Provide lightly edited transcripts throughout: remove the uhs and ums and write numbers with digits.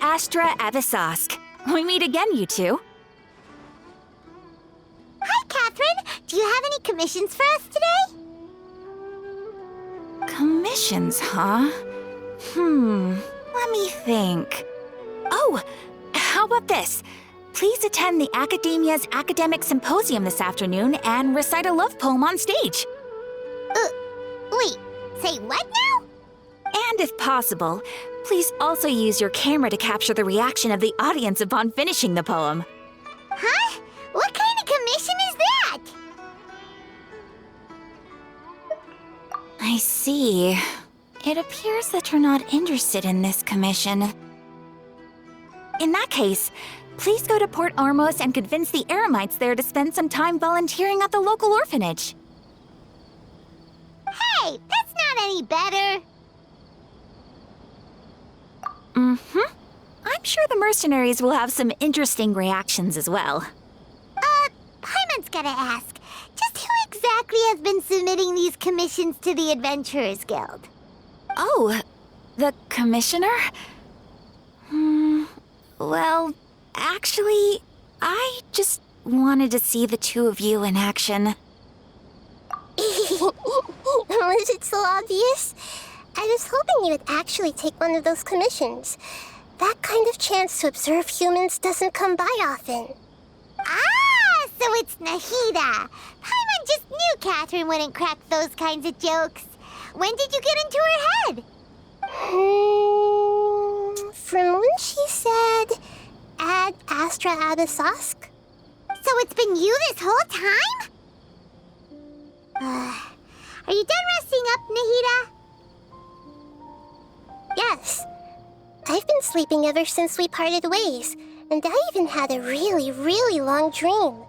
Astra Avisosk. We meet again, you two. Hi, Catherine. Do you have any commissions for us today? Commissions, huh? Let me think. Oh, how about this? Please attend the Academia's Academic Symposium this afternoon and recite a love poem on stage. Wait, say what now? And if possible, please also use your camera to capture the reaction of the audience upon finishing the poem. Huh? What kind of commission is that? I see. It appears that you're not interested in this commission. In that case, please go to Port Armos and convince the Eremites there to spend some time volunteering at the local orphanage. Hey, that's not any better. I'm sure the mercenaries will have some interesting reactions as well. Paimon's gotta ask, just who exactly has been submitting these commissions to the Adventurers Guild? Oh, the commissioner? Well, actually, I just wanted to see the two of you in action. Was it so obvious? I was hoping you would actually take one of those commissions. That kind of chance to observe humans doesn't come by often. Ah, so it's Nahida. Paimon just knew Catherine wouldn't crack those kinds of jokes. When did you get into her head? From when she said, Ad Astra Abysosk. So it's been you this whole time? Are you done resting up, Nahida? Yes. I've been sleeping ever since we parted ways, and I even had a really, really long dream.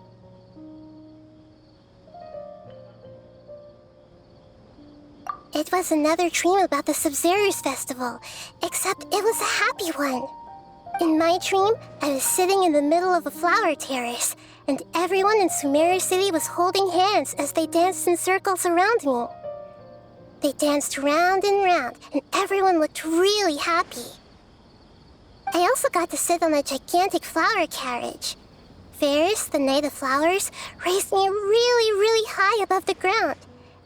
It was another dream about the Sub-Zero's festival, except it was a happy one. In my dream, I was sitting in the middle of a flower terrace, and everyone in Sumeru City was holding hands as they danced in circles around me. They danced round and round, and everyone looked really happy. I also got to sit on a gigantic flower carriage. Ferris, the Knight of Flowers, raised me really, really high above the ground,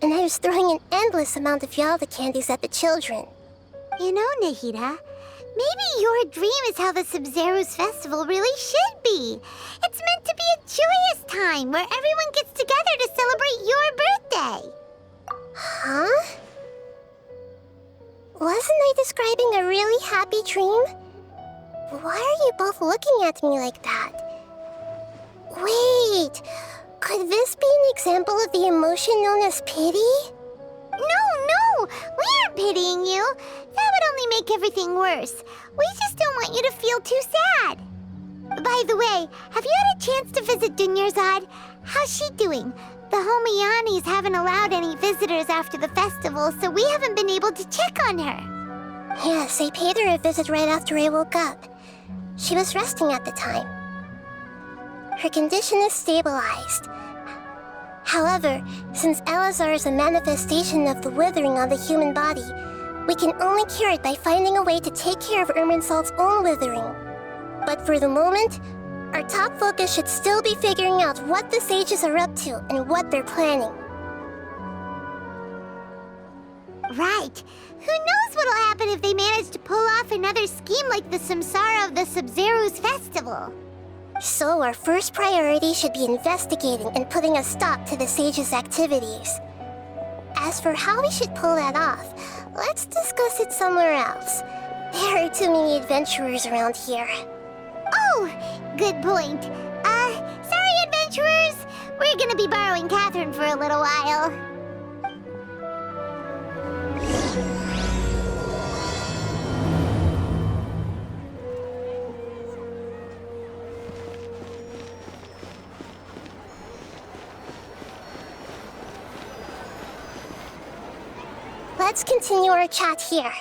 and I was throwing an endless amount of Yalda candies at the children. You know, Nahida, maybe your dream is how the Sub-Zero's festival really should be. It's meant to be a joyous time where everyone gets together to celebrate your birthday. Huh? Wasn't I describing a really happy dream? Why are you both looking at me like that? Wait, could this be an example of the emotion known as pity? No, we aren't pitying you. That would only make everything worse. We just don't want you to feel too sad. By the way, have you had a chance to visit Dunyarzad? How's she doing? The Homiyanis haven't allowed any visitors after the festival, so we haven't been able to check on her. Yes, I paid her a visit right after I woke up. She was resting at the time. Her condition is stabilized. However, since Elazar is a manifestation of the withering on the human body, we can only cure it by finding a way to take care of Irminsul's own withering. But for the moment, our top focus should still be figuring out what the sages are up to and what they're planning. Right. Who knows what'll happen if they manage to pull off another scheme like the Samsara of the Sub-Zero's festival? So our first priority should be investigating and putting a stop to the sages' activities. As for how we should pull that off, let's discuss it somewhere else. There are too many adventurers around here. Oh, good point. Sorry, adventurers. We're gonna be borrowing Catherine for a little while. Let's continue our chat here.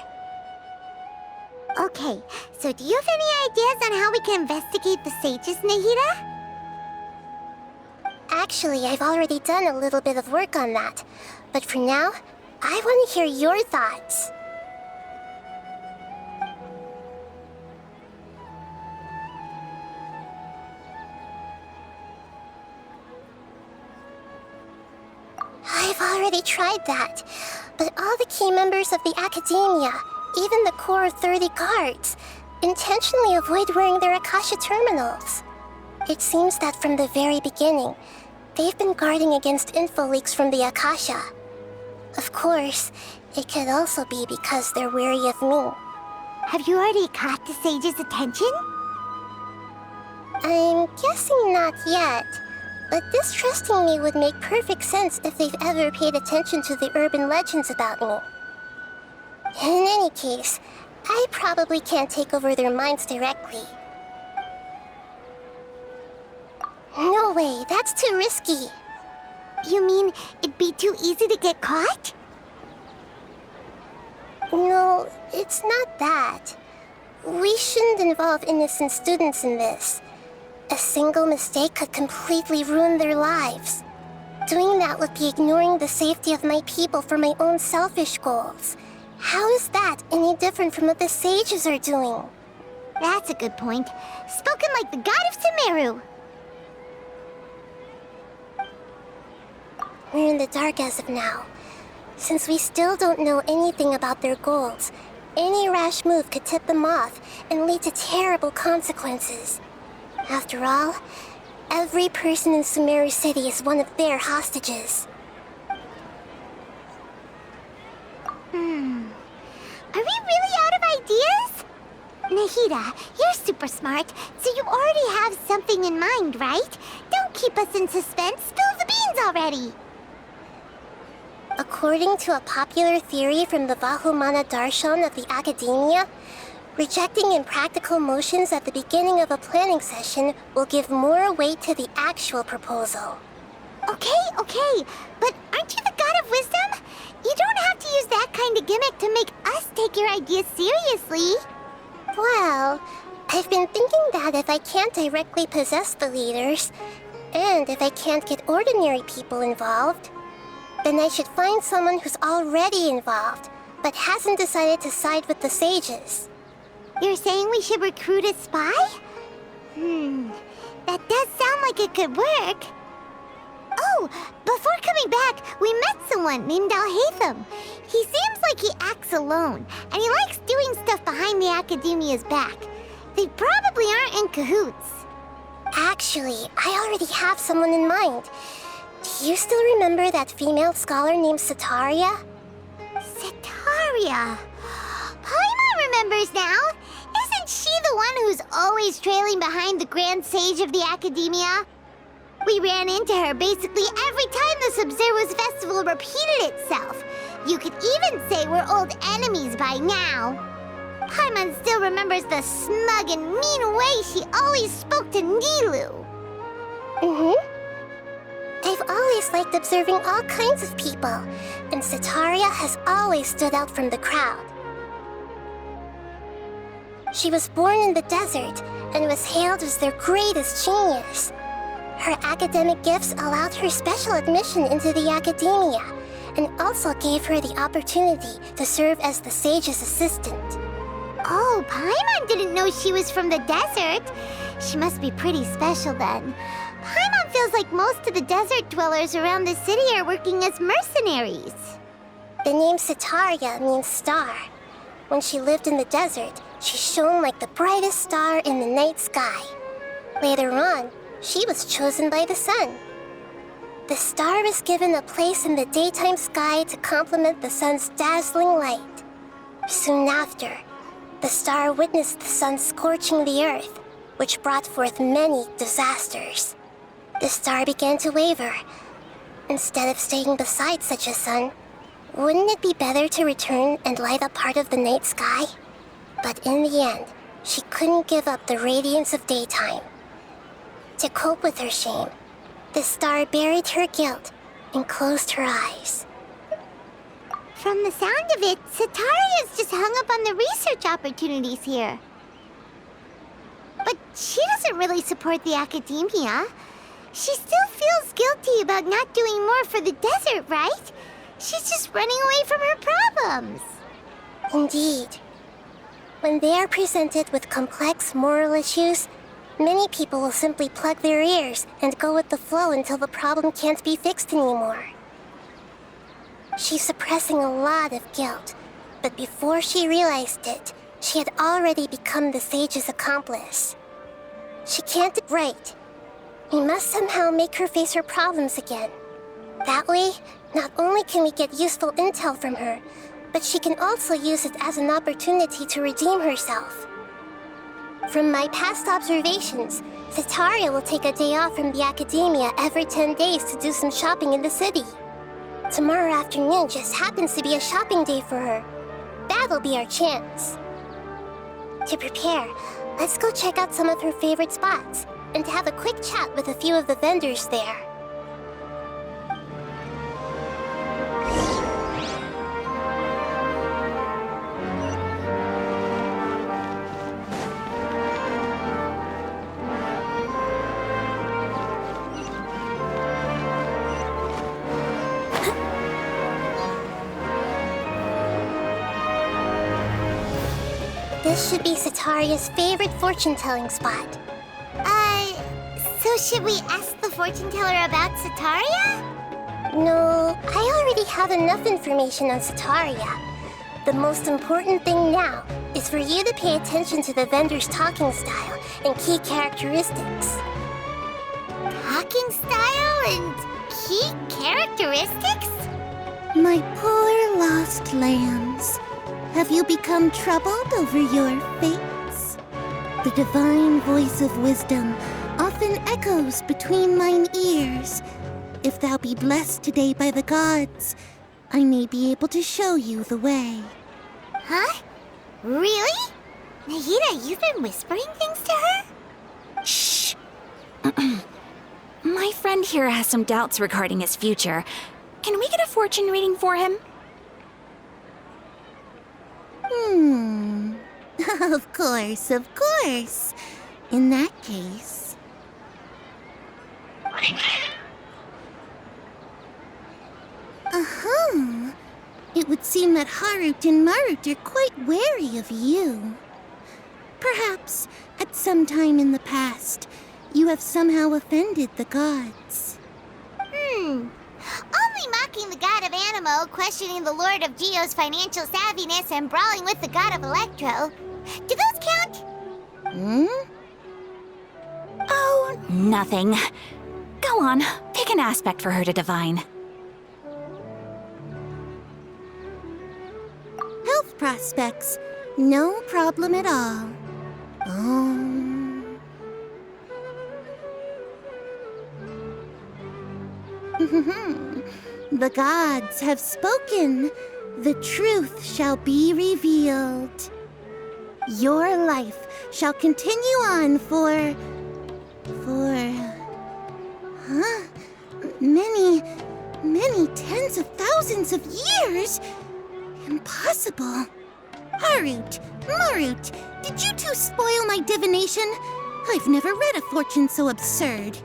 Okay, so do you have any ideas on how we can investigate the sages, Nahida? Actually, I've already done a little bit of work on that. But for now, I want to hear your thoughts. I've already tried that, but all the key members of the Academia, even the core of 30 guards, intentionally avoid wearing their Akasha terminals. It seems that from the very beginning, they've been guarding against info leaks from the Akasha. Of course, it could also be because they're wary of me. Have you already caught the sage's attention? I'm guessing not yet. But distrusting me would make perfect sense if they've ever paid attention to the urban legends about me. In any case, I probably can't take over their minds directly. No way, that's too risky. You mean it'd be too easy to get caught? No, it's not that. We shouldn't involve innocent students in this. A single mistake could completely ruin their lives. Doing that would be ignoring the safety of my people for my own selfish goals. How is that any different from what the sages are doing? That's a good point. Spoken like the god of Sumeru. We're in the dark as of now. Since we still don't know anything about their goals, any rash move could tip them off and lead to terrible consequences. After all, every person in Sumeru City is one of their hostages. Are we really out of ideas? Nahida, you're super smart, so you already have something in mind, right? Don't keep us in suspense. Spill the beans already. According to a popular theory from the Vahumana Darshan of the Academia, rejecting impractical motions at the beginning of a planning session will give more weight to the actual proposal. Okay, but aren't you the god of wisdom? You don't have to use that kind of gimmick to make us take your ideas seriously. Well, I've been thinking that if I can't directly possess the leaders, and if I can't get ordinary people involved, then I should find someone who's already involved, but hasn't decided to side with the sages. You're saying we should recruit a spy? That does sound like it could work. Oh, before coming back, we met someone named Alhaitham. He seems like he acts alone, and he likes doing stuff behind the Academia's back. They probably aren't in cahoots. Actually, I already have someone in mind. Do you still remember that female scholar named Sataria? Sataria. Paimon remembers now. Isn't she the one who's always trailing behind the Grand Sage of the Academia? We ran into her basically every time the Sub-Zero's festival repeated itself. You could even say we're old enemies by now. Paimon still remembers the smug and mean way she always spoke to Nilu. I've always liked observing all kinds of people, and Sataria has always stood out from the crowd. She was born in the desert and was hailed as their greatest genius. Her academic gifts allowed her special admission into the academia, and also gave her the opportunity to serve as the sage's assistant. Oh, Paimon didn't know she was from the desert. She must be pretty special then. Paimon feels like most of the desert dwellers around the city are working as mercenaries. The name Sataria means star. When she lived in the desert, she shone like the brightest star in the night sky. Later on, she was chosen by the sun. The star was given a place in the daytime sky to complement the sun's dazzling light. Soon after, the star witnessed the sun scorching the earth, which brought forth many disasters. The star began to waver. Instead of staying beside such a sun, wouldn't it be better to return and light up part of the night sky? But in the end, she couldn't give up the radiance of daytime. To cope with her shame, the star buried her guilt and closed her eyes. From the sound of it, Sataria's just hung up on the research opportunities here. But she doesn't really support the academia. She still feels guilty about not doing more for the desert, right? She's just running away from her problems. Indeed. When they are presented with complex moral issues, many people will simply plug their ears and go with the flow until the problem can't be fixed anymore. She's suppressing a lot of guilt, but before she realized it, she had already become the sage's accomplice. She can't right. We must somehow make her face her problems again. That way, not only can we get useful intel from her, but she can also use it as an opportunity to redeem herself. From my past observations, Sataria will take a day off from the academia every 10 days to do some shopping in the city. Tomorrow afternoon just happens to be a shopping day for her. That'll be our chance. To prepare, let's go check out some of her favorite spots and have a quick chat with a few of the vendors there. This should be Sataria's favorite fortune-telling spot. So should we ask the fortune teller about Sataria? No, I already have enough information on Sataria. The most important thing now is for you to pay attention to the vendor's talking style and key characteristics. Talking style and key characteristics? My poor lost lambs, have you become troubled over your fates? The divine voice of wisdom often echoes between mine ears. If thou be blessed today by the gods, I may be able to show you the way. Huh? Really? Nahida, you've been whispering things to her? Shh. My friend here has some doubts regarding his future. Can we get a fortune reading for him? Of course, of course. In that case... It would seem that Harut and Marut are quite wary of you. Perhaps, at some time in the past, you have somehow offended the gods. Only mocking the god of Animo, questioning the Lord of Geo's financial savviness, and brawling with the god of Electro. Do those count? Oh, nothing. Go on, pick an aspect for her to divine. Health prospects, no problem at all. The gods have spoken. The truth shall be revealed. Your life shall continue on for many tens of thousands of years? Impossible. Harut, Marut, did you two spoil my divination? I've never read a fortune so absurd.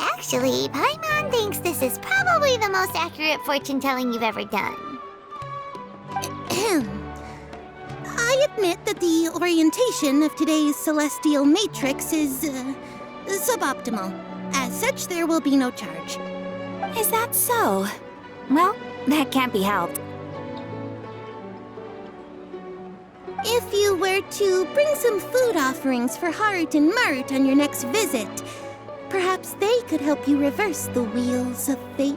Actually, Paimon thinks this is probably the most accurate fortune-telling you've ever done. I admit that the orientation of today's celestial matrix is suboptimal. As such, there will be no charge. Is that so? Well, that can't be helped. If you were to bring some food offerings for Harut and Marut on your next visit, perhaps they could help you reverse the wheels of fate.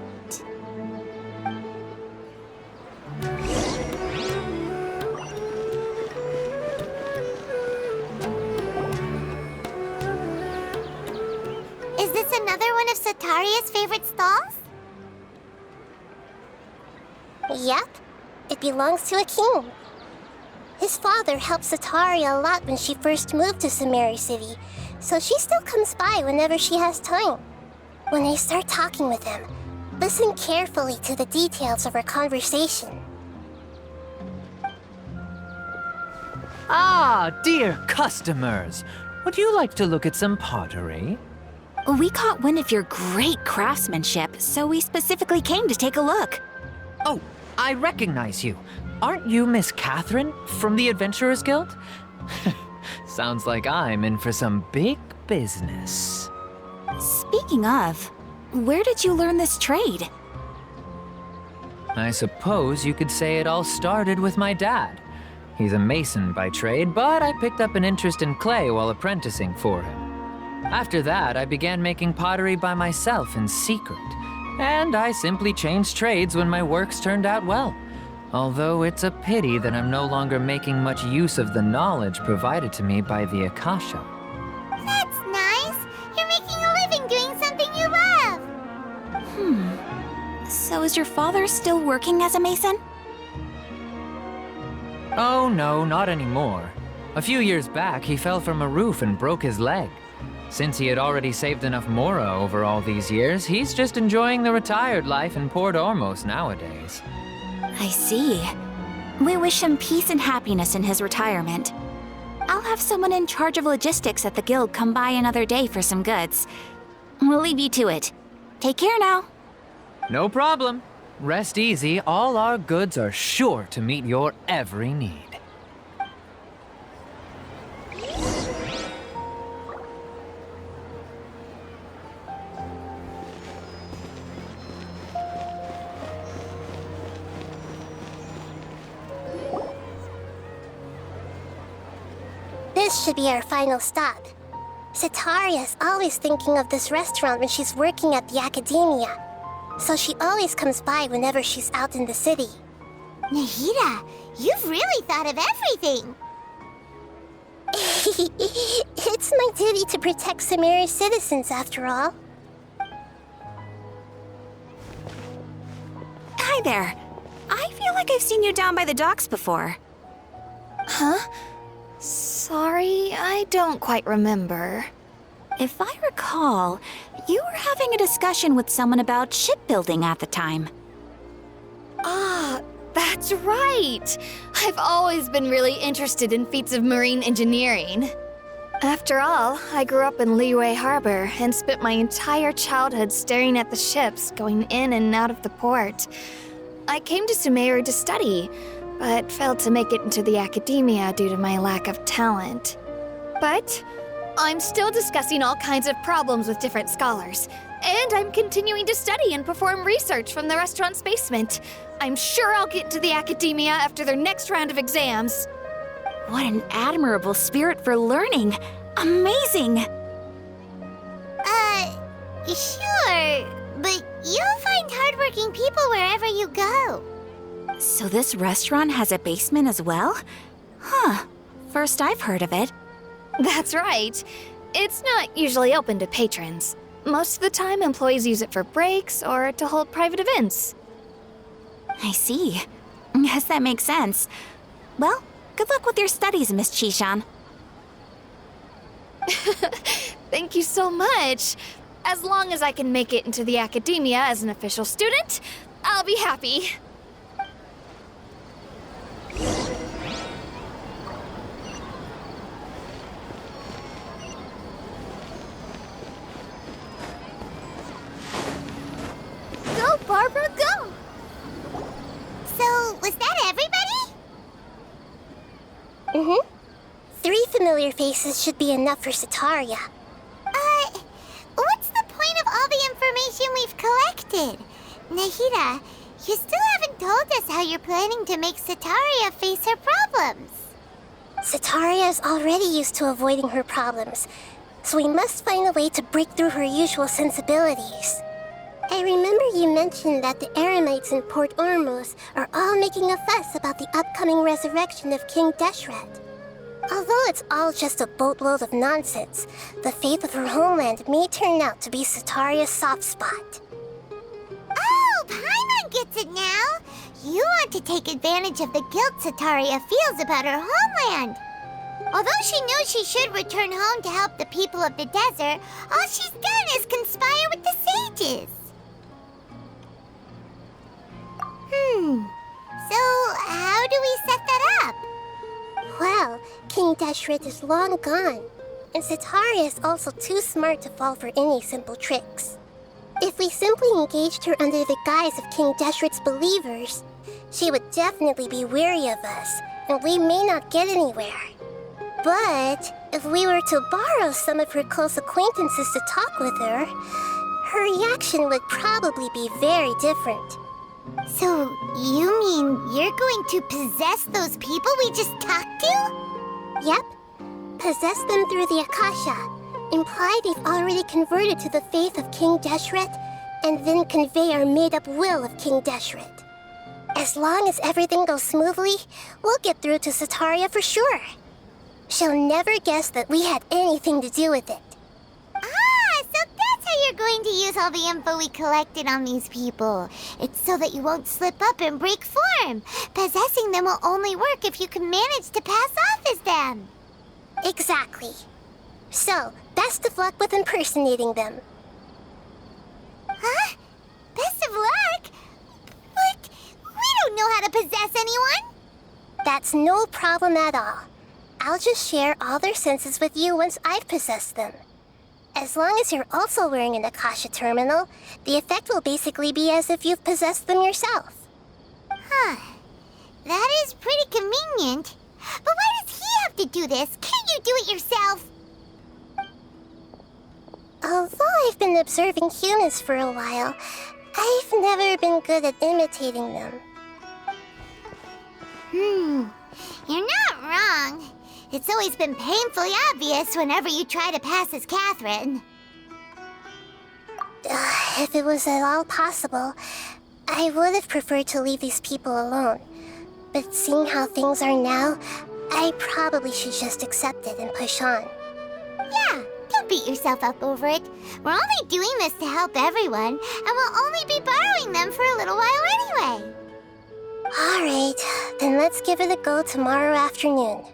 Is this another one of Sataria's favorite stalls? Yep, it belongs to a king. His father helped Sataria a lot when she first moved to Samari City, so she still comes by whenever she has time. When I start talking with him, listen carefully to the details of our conversation. Ah, dear customers! Would you like to look at some pottery? We caught wind of your great craftsmanship, so we specifically came to take a look. Oh, I recognize you. Aren't you Miss Catherine from the Adventurers Guild? Sounds like I'm in for some big business. Speaking of, where did you learn this trade? I suppose you could say it all started with my dad. He's a mason by trade, but I picked up an interest in clay while apprenticing for him. After that, I began making pottery by myself in secret, and I simply changed trades when my works turned out well. Although it's a pity that I'm no longer making much use of the knowledge provided to me by the Akasha. That's nice. You're making a living doing something you love. So is your father still working as a mason? Oh no, not anymore. A few years back, he fell from a roof and broke his leg. Since he had already saved enough Mora over all these years, he's just enjoying the retired life in Port Ormos nowadays. I see. We wish him peace and happiness in his retirement. I'll have someone in charge of logistics at the guild come by another day for some goods. We'll leave you to it. Take care now. No problem. Rest easy, all our goods are sure to meet your every need. This should be our final stop. Setaria is always thinking of this restaurant when she's working at the academia, so she always comes by whenever she's out in the city. Nahida, you've really thought of everything! It's my duty to protect Samira's citizens, after all. Hi there. I feel like I've seen you down by the docks before. Huh? Sorry, I don't quite remember. If I recall, you were having a discussion with someone about shipbuilding at the time. Ah, that's right! I've always been really interested in feats of marine engineering. After all, I grew up in Liyue Harbor and spent my entire childhood staring at the ships going in and out of the port. I came to Sumeru to study, but failed to make it into the academia due to my lack of talent. But I'm still discussing all kinds of problems with different scholars, and I'm continuing to study and perform research from the restaurant's basement. I'm sure I'll get into the academia after their next round of exams. What an admirable spirit for learning! Amazing! Sure, but you'll find hardworking people wherever you go. So this restaurant has a basement as well? Huh. First I've heard of it. That's right. It's not usually open to patrons. Most of the time, employees use it for breaks or to hold private events. I see. Guess that makes sense. Well, good luck with your studies, Miss Chishan. Thank you so much. As long as I can make it into the academia as an official student, I'll be happy. Go, Barbara, go! So, was that everybody? Mm-hmm. 3 familiar faces should be enough for Setaria. What's the point of all the information we've collected? Nahida, you still haven't told us how you're planning to make Setaria face her problems. Setaria is already used to avoiding her problems, so we must find a way to break through her usual sensibilities. I remember you mentioned that the Eremites in Port Ormuz are all making a fuss about the upcoming resurrection of King Deshret. Although it's all just a boatload of nonsense, the fate of her homeland may turn out to be Setaria's soft spot. Oh, Paimon gets it now! You want to take advantage of the guilt Setaria feels about her homeland. Although she knows she should return home to help the people of the desert, all she's done is conspire with the sages. So how do we set that up? Well, King Deshret is long gone, and Setaria is also too smart to fall for any simple tricks. If we simply engaged her under the guise of King Deshret's believers, she would definitely be weary of us, and we may not get anywhere. But if we were to borrow some of her close acquaintances to talk with her, her reaction would probably be very different. So you mean you're going to possess those people we just talked to? Yep. Possess them through the Akasha. Imply they've already converted to the faith of King Deshret, and then convey our made-up will of King Deshret. As long as everything goes smoothly, we'll get through to Setaria for sure. She'll never guess that we had anything to do with it. So that's how you're going to use all the info we collected on these people. It's so that you won't slip up and break form. Possessing them will only work if you can manage to pass off as them. Exactly. So, best of luck with impersonating them. Huh? Best of luck? But we don't know how to possess anyone. That's no problem at all. I'll just share all their senses with you once I've possessed them. As long as you're also wearing an Akasha terminal, the effect will basically be as if you've possessed them yourself. Huh. That is pretty convenient. But why does he have to do this? Can't you do it yourself? Although I've been observing humans for a while, I've never been good at imitating them. You're not wrong. It's always been painfully obvious whenever you try to pass as Catherine. If it was at all possible, I would have preferred to leave these people alone. But seeing how things are now, I probably should just accept it and push on. Yeah, don't beat yourself up over it. We're only doing this to help everyone, and we'll only be borrowing them for a little while anyway. Alright, then let's give it a go tomorrow afternoon.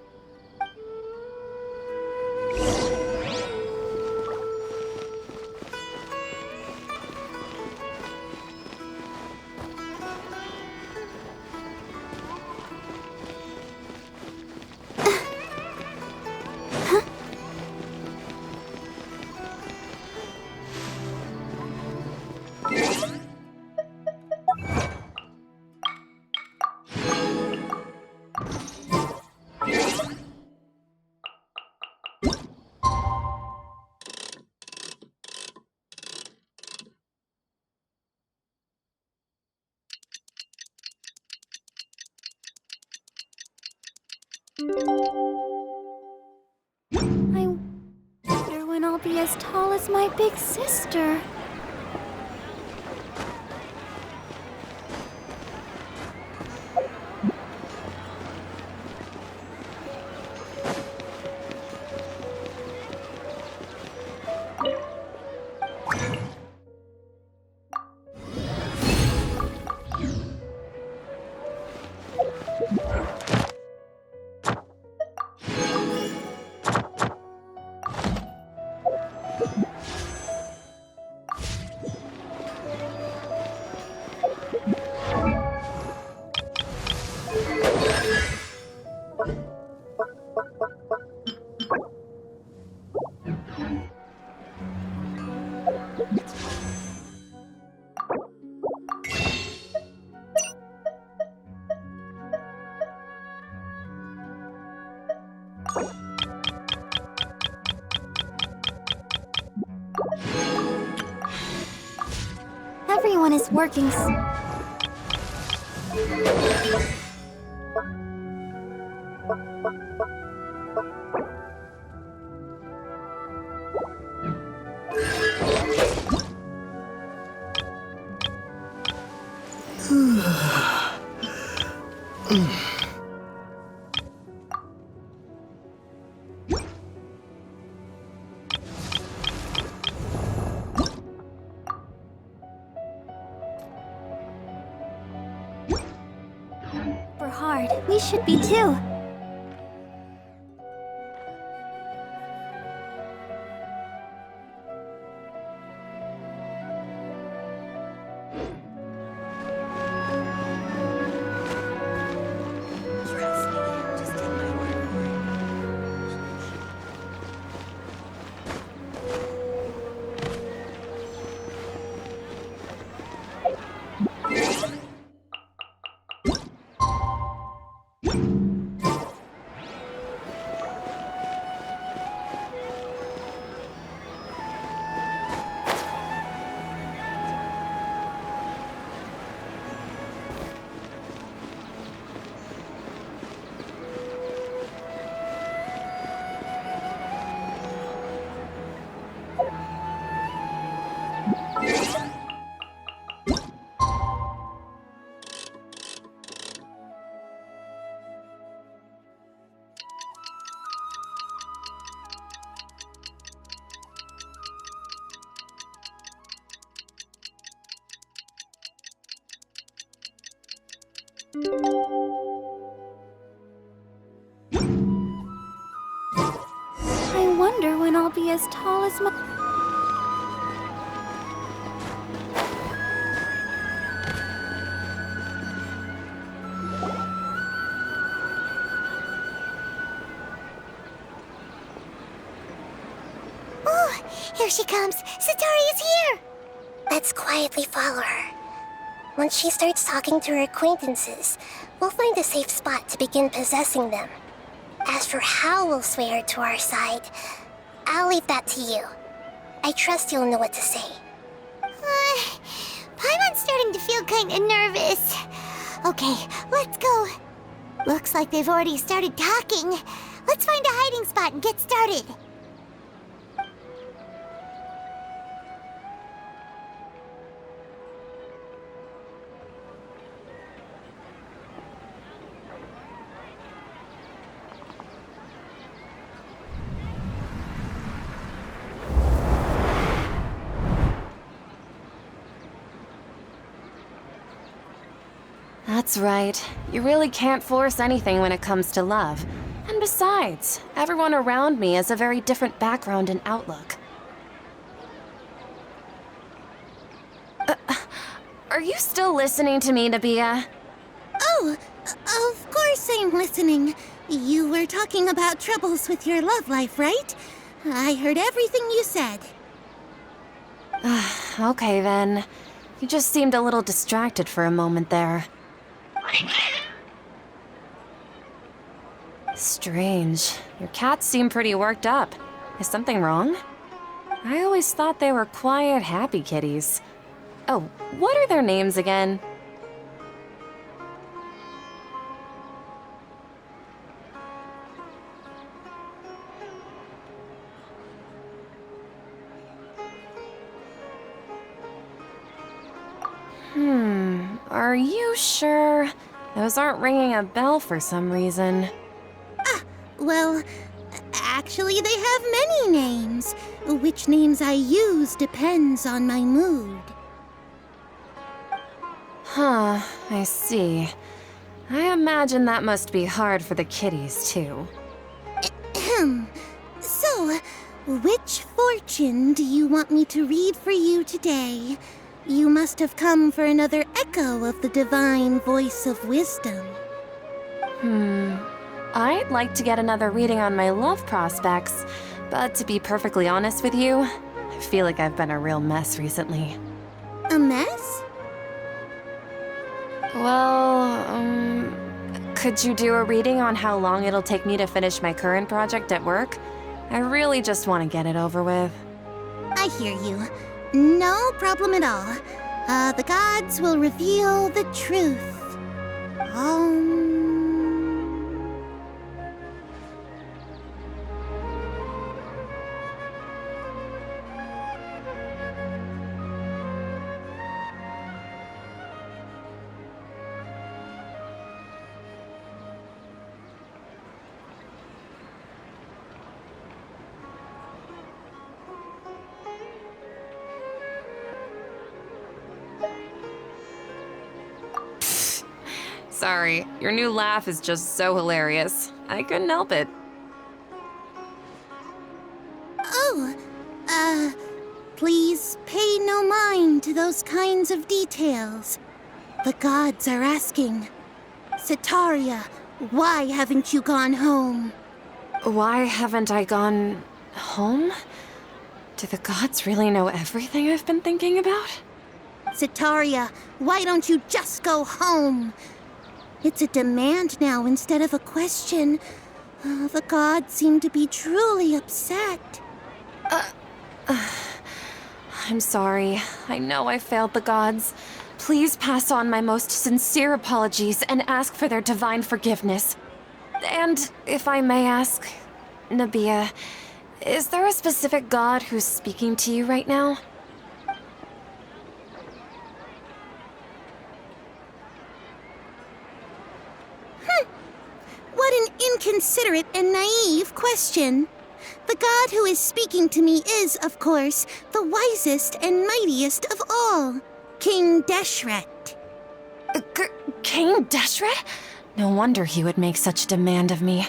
I wonder when I'll be as tall as my big sister. Everyone is working. We're hard. We should be too. I wonder when I'll be as tall as my... Here she comes! Satori is here! Let's quietly follow her. Once she starts talking to her acquaintances, we'll find a safe spot to begin possessing them. As for how we'll sway her to our side, I'll leave that to you. I trust you'll know what to say. Paimon's starting to feel kinda nervous. Okay, let's go. Looks like they've already started talking. Let's find a hiding spot and get started. That's right. You really can't force anything when it comes to love. And besides, everyone around me has a very different background and outlook. Are you still listening to me, Nabia? Oh, of course I'm listening. You were talking about troubles with your love life, right? I heard everything you said. Okay then. You just seemed a little distracted for a moment there. Strange. Your cats seem pretty worked up. Is something wrong? I always thought they were quiet, happy kitties. Oh, what are their names again? Are you sure? Those aren't ringing a bell for some reason. Well, actually they have many names. Which names I use depends on my mood. Huh, I see. I imagine that must be hard for the kitties, too. So, which fortune do you want me to read for you today? You must have come for another echo of the divine voice of wisdom. I'd like to get another reading on my love prospects, but to be perfectly honest with you, I feel like I've been a real mess recently. A mess? Well, could you do a reading on how long it'll take me to finish my current project at work? I really just want to get it over with. I hear you. No problem at all. The gods will reveal the truth. Sorry, your new laugh is just so hilarious. I couldn't help it. Please pay no mind to those kinds of details. The gods are asking. Sataria, why haven't you gone home? Why haven't I gone home? Do the gods really know everything I've been thinking about? Sataria, why don't you just go home? It's a demand now instead of a question. The gods seem to be truly upset. I'm sorry. I know I failed the gods. Please pass on my most sincere apologies and ask for their divine forgiveness. And if I may ask, Nabia, is there a specific god who's speaking to you right now? What an inconsiderate and naive question. The god who is speaking to me is, of course, the wisest and mightiest of all, King Deshret. King Deshret? No wonder he would make such a demand of me.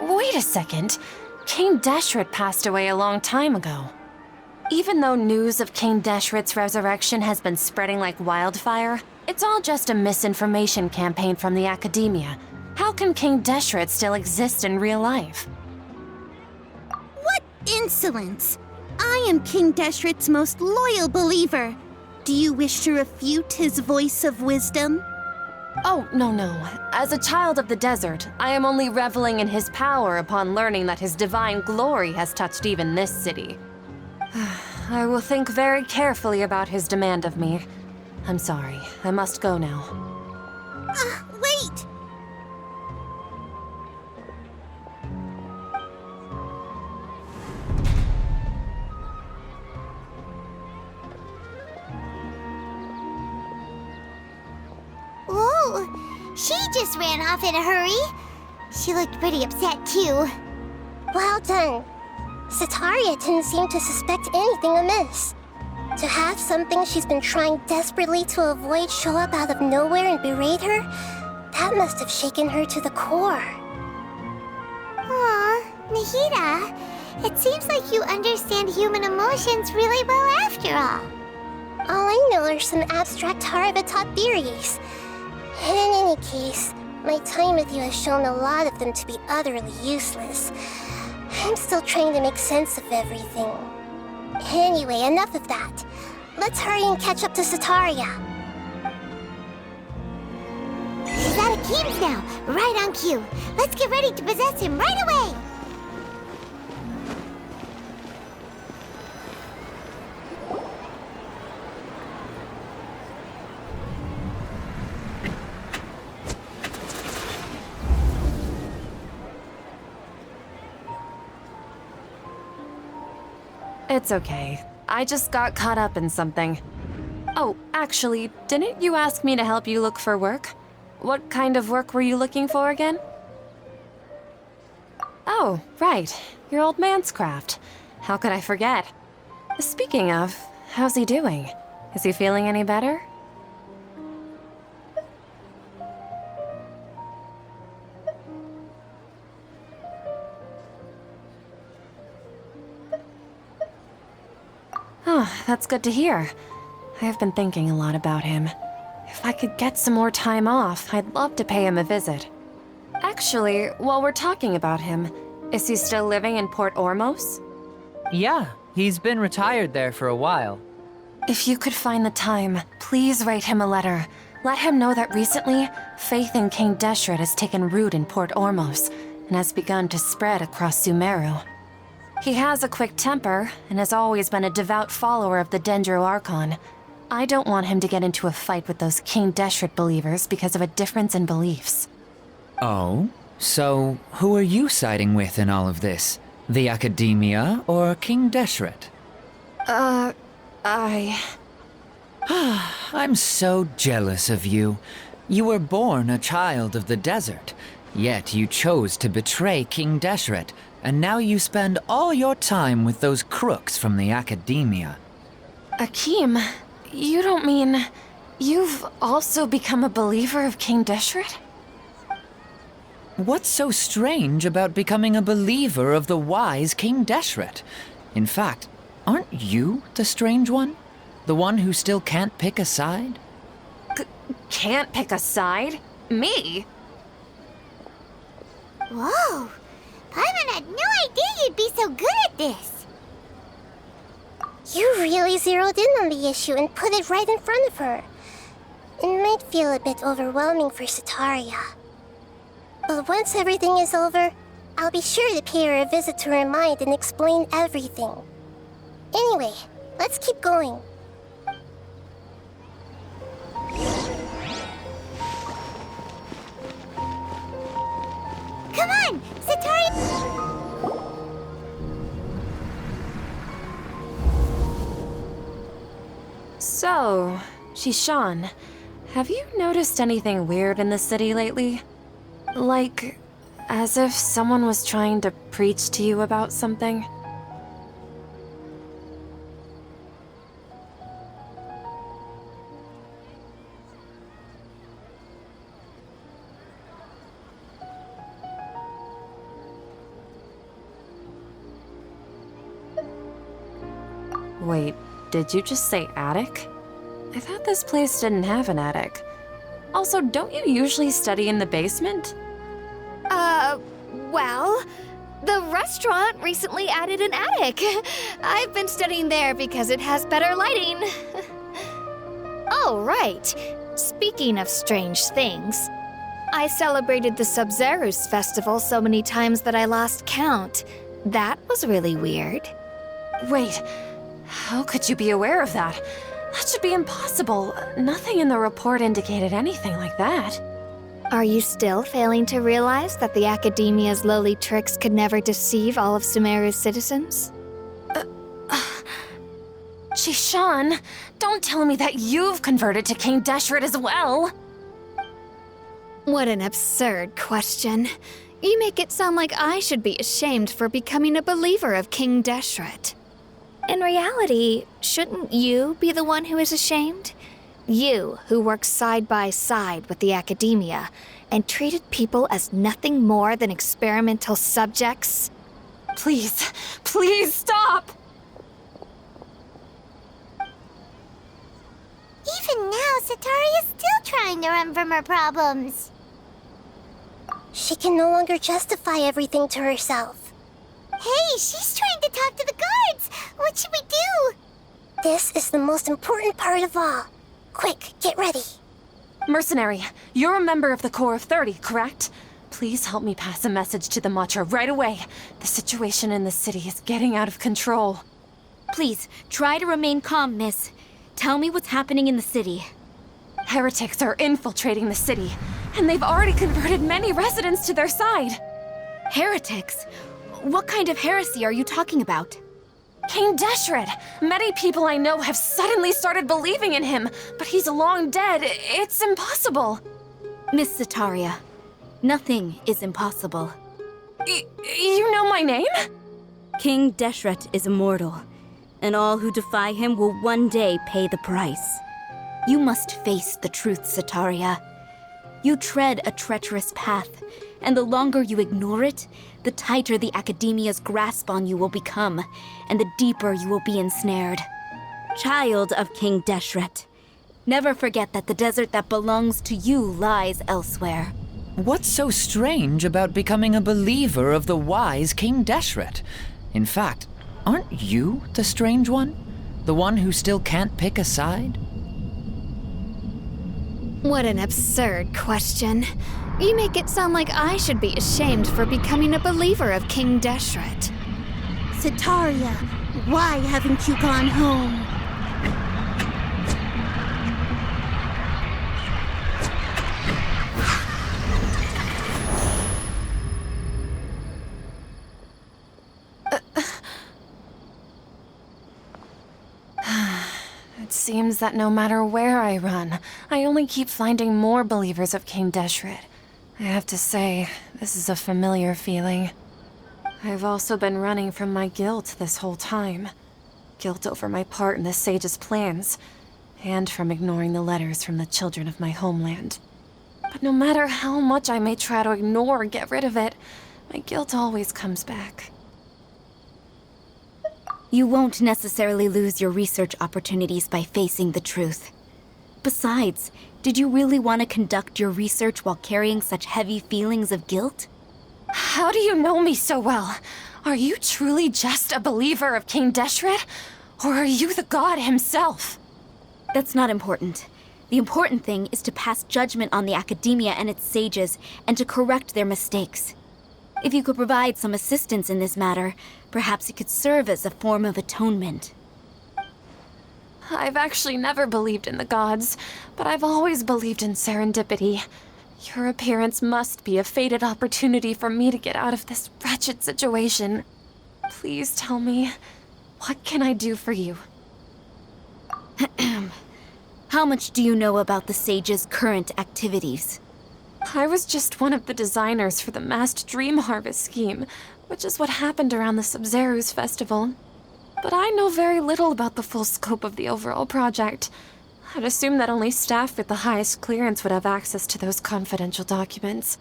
Wait a second. King Deshret passed away a long time ago. Even though news of King Deshret's resurrection has been spreading like wildfire, it's all just a misinformation campaign from the academia. How can King Deshret still exist in real life? insolence! I am King Deshret's most loyal believer. Do you wish to refute his voice of wisdom? Oh, no. As a child of the desert, I am only reveling in his power upon learning that his divine glory has touched even this city. I will think very carefully about his demand of me. I'm sorry, I must go now. Wait! Whoa! She just ran off in a hurry. She looked pretty upset, too. Well done. Sataria didn't seem to suspect anything amiss. To have something she's been trying desperately to avoid show up out of nowhere and berate her, that must have shaken her to the core. Aw, Nahida, it seems like you understand human emotions really well after all. All I know are some abstract Haravatot theories. In any case, my time with you has shown a lot of them to be utterly useless. I'm still trying to make sense of everything. Anyway, enough of that. Let's hurry and catch up to Sataria. She's out of Keem's now, right on cue. Let's get ready to possess him right away! It's okay. I just got caught up in something. Oh, actually, didn't you ask me to help you look for work? What kind of work were you looking for again? Oh, right. Your old man's craft. How could I forget? Speaking of, how's he doing? Is he feeling any better? Oh, that's good to hear. I have been thinking a lot about him. If I could get some more time off, I'd love to pay him a visit. Actually, while we're talking about him, is he still living in Port Ormos? Yeah, he's been retired there for a while. If you could find the time, please write him a letter. Let him know that recently, faith in King Deshret has taken root in Port Ormos and has begun to spread across Sumeru. He has a quick temper and has always been a devout follower of the Dendro Archon. I don't want him to get into a fight with those King Deshret believers because of a difference in beliefs. Oh? So, who are you siding with in all of this? The Academia or King Deshret? I'm so jealous of you. You were born a child of the desert, yet you chose to betray King Deshret, and now you spend all your time with those crooks from the Academia. Akeem, you don't mean you've also become a believer of King Deshret? What's so strange about becoming a believer of the wise King Deshret? In fact, aren't you the strange one? The one who still can't pick a side? Can't pick a side? Me? Whoa! Paimon had no idea you'd be so good at this! You really zeroed in on the issue and put it right in front of her. It might feel a bit overwhelming for Sataria. But once everything is over, I'll be sure to pay her a visit to her mind and explain everything. Anyway, let's keep going. Come on! Sataria! So, Shishan, have you noticed anything weird in the city lately? Like, as if someone was trying to preach to you about something? Wait, did you just say attic? I thought this place didn't have an attic. Also, don't you usually study in the basement? Well, The restaurant recently added an attic. I've been studying there because it has better lighting. Oh, right. Speaking of strange things, I celebrated the Sub-Zerus festival so many times that I lost count. That was really weird. Wait, how could you be aware of that? That should be impossible. Nothing in the report indicated anything like that. Are you still failing to realize that the Academia's lowly tricks could never deceive all of Sumeru's citizens? Jishan, don't tell me that you've converted to King Deshret as well. What an absurd question. You make it sound like I should be ashamed for becoming a believer of King Deshret. In reality, shouldn't you be the one who is ashamed? You, who worked side by side with the Academia and treated people as nothing more than experimental subjects? Please, please stop! Even now, Satari is still trying to run from her problems. She can no longer justify everything to herself. Hey, she's trying to talk to the guards. What should we do? This is the most important part of all. Quick, get ready. Mercenary, you're a member of the Corps of 30, correct? Please help me pass a message to the Matcha right away. The situation in the city is getting out of control. Please, try to remain calm, miss. Tell me what's happening in the city. Heretics are infiltrating the city, and they've already converted many residents to their side. Heretics? What kind of heresy are you talking about? King Deshret! Many people I know have suddenly started believing in him, but he's long dead. It's impossible. Miss Sataria, nothing is impossible. You know my name? King Deshret is immortal, and all who defy him will one day pay the price. You must face the truth, Sataria. You tread a treacherous path, and the longer you ignore it, the tighter the Academia's grasp on you will become, and the deeper you will be ensnared. Child of King Deshret, never forget that the desert that belongs to you lies elsewhere. What's so strange about becoming a believer of the wise King Deshret? In fact, aren't you the strange one? The one who still can't pick a side? What an absurd question. You make it sound like I should be ashamed for becoming a believer of King Deshret. Sataria, why haven't you gone home? It seems that no matter where I run, I only keep finding more believers of King Deshret. I have to say, this is a familiar feeling. I've also been running from my guilt this whole time. Guilt over my part in the sage's plans, and from ignoring the letters from the children of my homeland. But no matter how much I may try to ignore or get rid of it, my guilt always comes back. You won't necessarily lose your research opportunities by facing the truth. Besides, did you really want to conduct your research while carrying such heavy feelings of guilt? How do you know me so well? Are you truly just a believer of King Deshret? Or are you the god himself? That's not important. The important thing is to pass judgment on the Academia and its sages, and to correct their mistakes. If you could provide some assistance in this matter, perhaps it could serve as a form of atonement. I've actually never believed in the gods, but I've always believed in serendipity. Your appearance must be a fated opportunity for me to get out of this wretched situation. Please tell me, what can I do for you? How much do you know about the sage's current activities? I was just one of the designers for the massed dream harvest scheme, which is what happened around the Sub-Zerus festival. But I know very little about the full scope of the overall project. I'd assume that only staff with the highest clearance would have access to those confidential documents.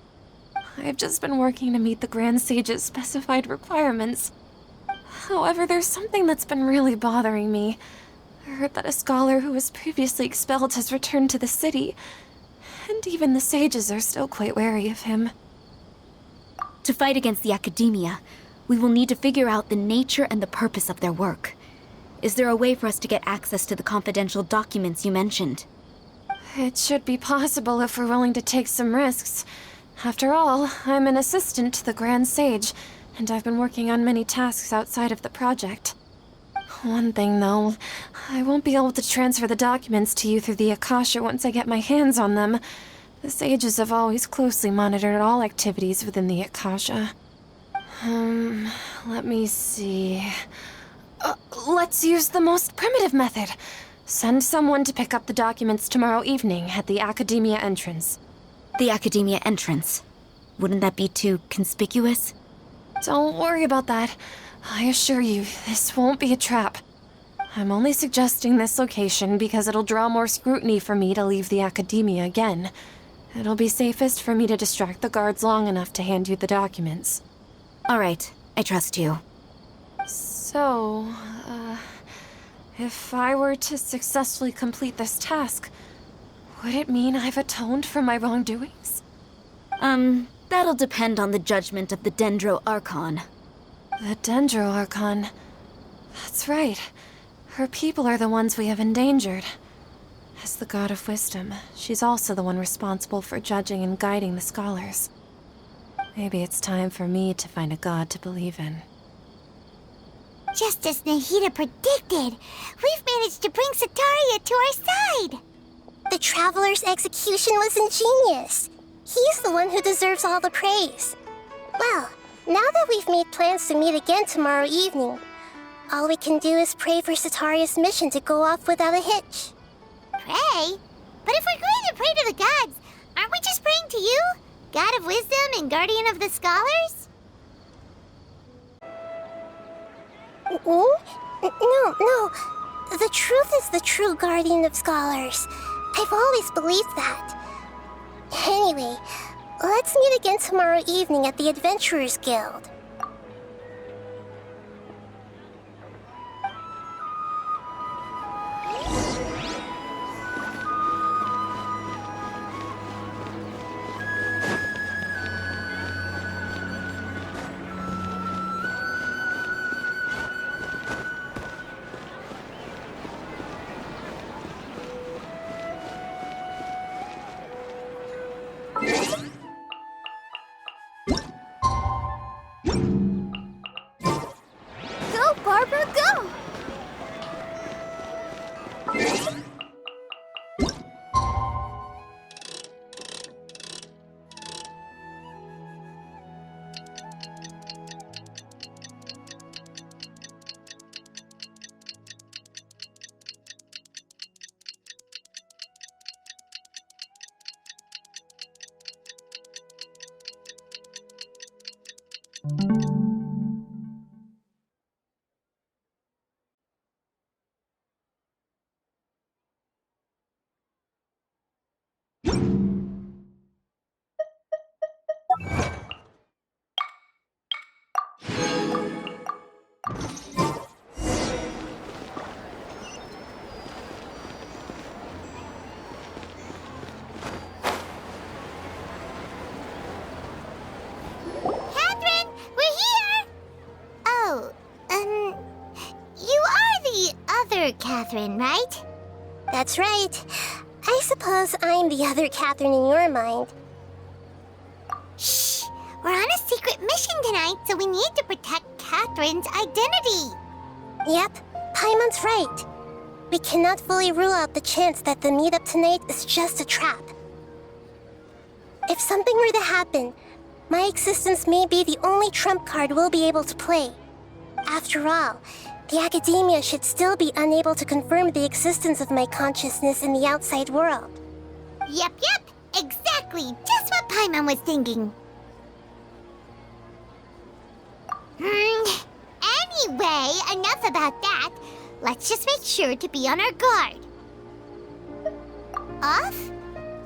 I've just been working to meet the Grand Sage's specified requirements. However, there's something that's been really bothering me. I heard that a scholar who was previously expelled has returned to the city, and even the sages are still quite wary of him. To fight against the Academia, We will need to figure out the nature and the purpose of their work. Is there a way for us to get access to the confidential documents you mentioned? It should be possible if we're willing to take some risks. After all, I'm an assistant to the Grand Sage, and I've been working on many tasks outside of the project. One thing, though, I won't be able to transfer the documents to you through the Akasha once I get my hands on them. The sages have always closely monitored all activities within the Akasha. Let me see... let's use the most primitive method. Send someone to pick up the documents tomorrow evening at the Academia entrance. The Academia entrance. Wouldn't that be too conspicuous? Don't worry about that. I assure you, this won't be a trap. I'm only suggesting this location because it'll draw more scrutiny for me to leave the Academia again. It'll be safest for me to distract the guards long enough to hand you the documents. All right, I trust you. So, if I were to successfully complete this task, would it mean I've atoned for my wrongdoings? That'll depend on the judgment of the Dendro Archon. The Dendro Archon. That's right. Her people are the ones we have endangered. As the God of Wisdom, she's also the one responsible for judging and guiding the scholars. Maybe it's time for me to find a god to believe in. Just as Nahida predicted, we've managed to bring Sataria to our side! The Traveler's execution was ingenious. He's the one who deserves all the praise. Well, now that we've made plans to meet again tomorrow evening, all we can do is pray for Sataria's mission to go off without a hitch. Pray? But if we're going to pray to the gods, aren't we just praying to you? God of Wisdom and Guardian of the Scholars? No. The truth is the true Guardian of Scholars. I've always believed that. Anyway, let's meet again tomorrow evening at the Adventurers Guild. Go, Barbara, go! Catherine, right? That's right. I suppose I'm the other Catherine in your mind. Shh! We're on a secret mission tonight, so we need to protect Catherine's identity. Yep, Paimon's right. We cannot fully rule out the chance that the meetup tonight is just a trap. If something were to happen, my existence may be the only trump card we'll be able to play. After all, the Academia should still be unable to confirm the existence of my consciousness in the outside world. Yep, exactly, just what Paimon was thinking. Anyway, enough about that. Let's just make sure to be on our guard. Off?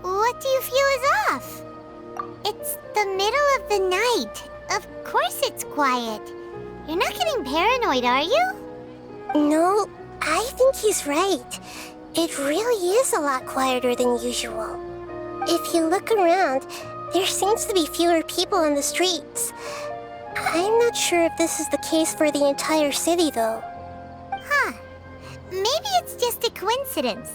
What do you feel is off? It's the middle of the night. Of course it's quiet. You're not getting paranoid, are you? No, I think he's right. It really is a lot quieter than usual. If you look around, there seems to be fewer people on the streets. I'm not sure if this is the case for the entire city, though. Huh. Maybe it's just a coincidence.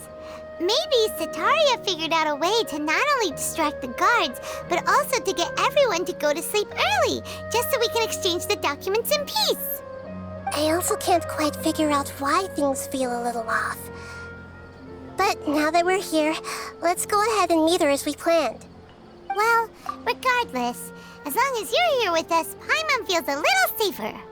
Maybe Sataria figured out a way to not only distract the guards, but also to get everyone to go to sleep early, just so we can exchange the documents in peace. I also can't quite figure out why things feel a little off. But now that we're here, let's go ahead and meet her as we planned. Well, regardless, as long as you're here with us, Paimon feels a little safer.